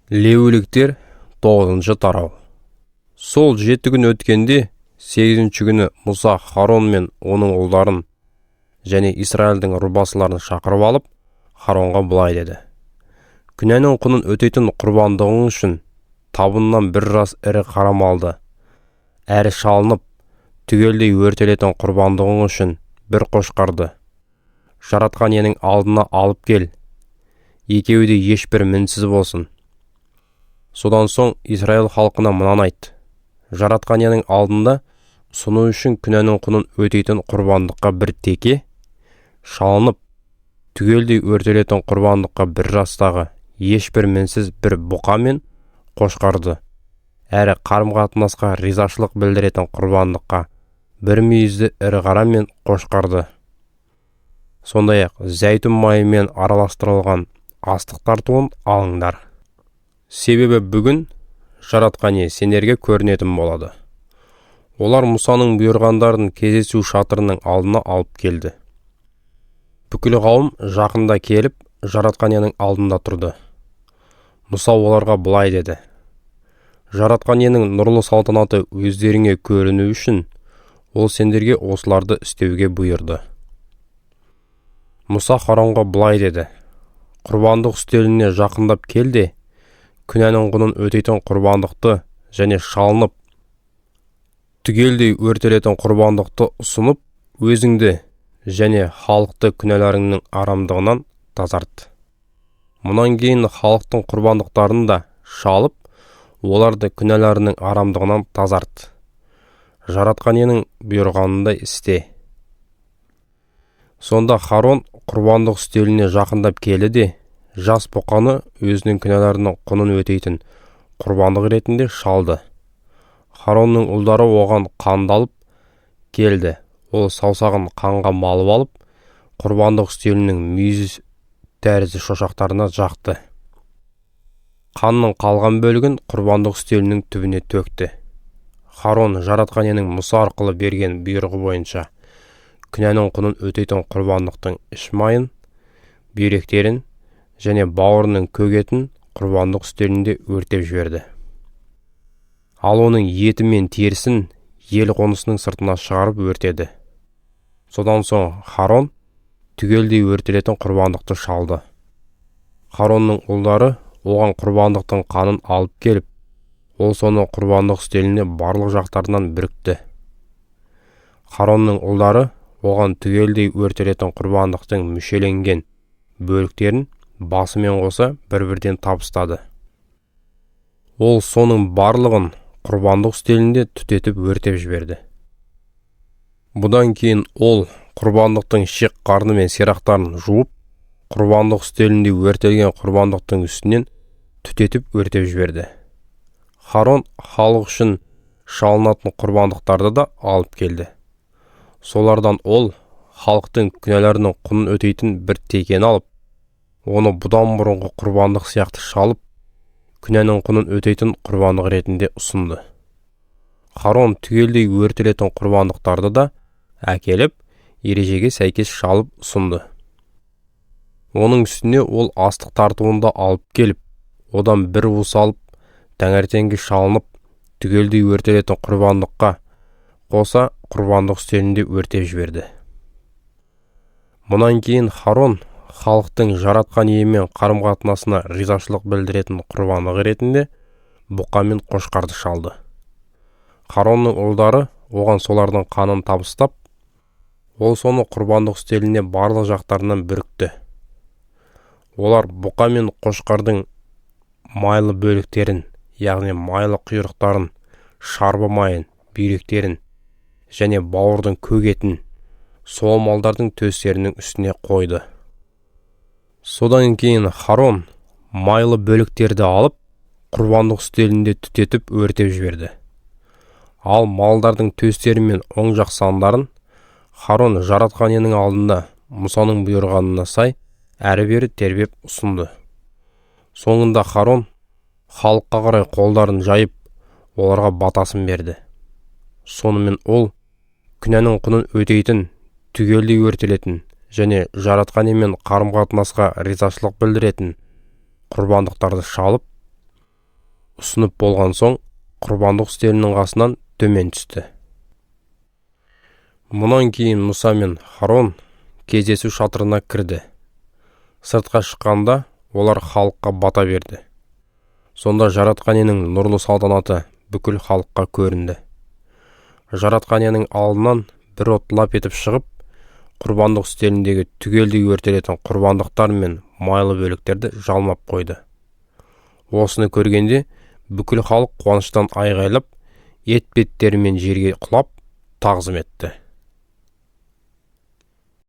Леуліктер 9-шы тарау. Сол 7 күн өткенде 8-ші күні Мұса Харон мен оның ұлдарын және Израильдің рубасыларын шақырып алып, Харонға бұлай деді: Күнәнің құнын өтейтін құрбандығың үшін табыннан бір жас ірі қара малды, әрі шалынып, түгелдей өртелетін құрбандығың үшін бір қошқарды жаратқан енің алдына алып кел. Екеуі де ешбір мінсіз болсын. Содан соң Израиль халқына мынаны айт: жаратқан енің алдында сұну үшін күнәнің құнын өтейтін құрбандыққа бір теке, шалынып, түгелдей өртелетін құрбандыққа бір жастағы, ешбір мінсіз бір бұқа мен қошқарды, әрі қарым-қатынасқа ризашылық білдіретін құрбандыққа бір мүйізді ірі қара мен қошқарды, сондай-ақ зәйтүн майымен араластырылған астық тартуын алыңдар. Себебі бүгін жаратқан ие сендерге көрінетін болады. Олар Мұсаның бұйырғандарын кездесу шатырының алдына алып келді. Бүкіл қауым жақында келіп, жаратқан иенің алдында тұрды. Мұса оларға бұлай деді: жаратқан иенің нұрлы салтанаты өздеріңе көріну үшін, ол сендерге осыларды істеуге бұйырды. Мұса Харонға бұлай деді: құрбандық үстеліне жақындап келді, күнәнің құнын өтейтін құрбандықты және шалынып, түгелдей өртелетін құрбандықты ұсынып, өзіңді және халықты күнәларыңның арамдығынан тазарт. Мұнан кейін халықтың құрбандықтарын да шалып, оларды күнәларының арамдығынан тазарт. Жаратқан енің бұйырғанындай істе. Сонда Харон құрбандық үстеліне жақындап келді де, жас бұқаны өзінің күнәларының құнын өтейтін құрбандық ретінде шалды. Харонның ұлдары оған қандалып келді. Ол саусағын қанға малып алып, құрбандық үстелінің мүйіз тәрізді шошақтарына жақты. Қанның қалған бөлігін құрбандық үстелінің түбіне төкті. Харон жаратқан енің Мұса арқылы берген бұйрығы бойынша күнәнің құнын өтейтін құрбандықтың іш майын, бүйректерін және бауырының көгетін құрбандық үстелінде өртеп жіберді. Ал оның еті мен терісін ел қонысының сыртына шығарып өртеді. Содан соң Харон түгелдей өртелетін құрбандықты шалды. Харонның ұлдары оған құрбандықтың қанын алып келіп, ол соны құрбандық үстеліне барлық жақтарынан бүрікті. Харонның ұлдары оған түгелдей өртелетін құрбандықтың мүшеленген бөліктерін басымен қоса бір-бірден табыстады. Ол соның барлығын құрбандық үстелінде түтетіп өртеп жіберді. Бұдан кейін ол құрбандықтың шек қарны мен сирақтарын жуып, құрбандық үстелінде өртелген құрбандықтың үстінен түтетіп өртеп жіберді. Харон халық үшін шалынатын құрбандықтарды да алып келді. Солардан ол халықтың күнәларының құнын өтейтін бір текені алып, оны бұдан бұрынғы құрбандық сияқты шалып, күнәнің құнын өтейтін құрбандық ретінде ұсынды. Харон түгелдей өртелетін құрбандықтарды да әкеліп, ережеге сәйкес шалып ұсынды. Оның үстіне ол астық тартуында алып келіп, одан бір уыс алып, таңертеңге шалынып, түгелдей өртелетін құрбандыққа қоса құрбандық үстелінде өртеп жіберді. Мұнан кейін Харон халықтың жаратқан иемен қарым-қатынасына ризашылық білдіретін құрбандығы ретінде бұқа мен қошқарды шалды. Харонның ұлдары оған солардың қанын табыстап, ол соны құрбандық үстеліне барлық жақтарынан бүрікті. Олар бұқа мен қошқардың майлы бөліктерін, яғни майлы құйрықтарын, шарбы майын, бүйректерін және бауырдың көгетін сол малдардың төстерінің үстіне қойды. Содан кейін Харон майлы бөліктерді алып, құрбандық үстелінде түтетіп өртеп жіберді. Ал малдардың төстері мен оң жақ сандарын Харон жаратқан енің алдында Мұсаның бұйырғанына сай әрі-бері тербеп ұсынды. Соңында Харон халыққа қарай қолдарын жайып, оларға батасын берді. Сонымен ол күнәнің құнын өтейтін, түгелдей өртелетін және жаратқан емен қарым-қатынасқа ризашылық білдіретін құрбандықтарды шалып, ұсынып болған соң, құрбандық үстелінің қасынан төмен түсті. Мұнан кейін Мұса мен Харон кездесу шатырына кірді. Сыртқа шыққанда олар халыққа бата берді. Сонда жаратқан иенің нұрлы салтанаты бүкіл халыққа көрінді. Жаратқан иенің алдынан бір от лап етіп шығып, құрбандық үстеліндегі түгелдей өртелетін құрбандықтар мен майлы бөліктерді жалмап қойды. Осыны көргенде бүкіл халық қуаныштан айғайлап, етбеттерімен жерге құлап тағзым етті.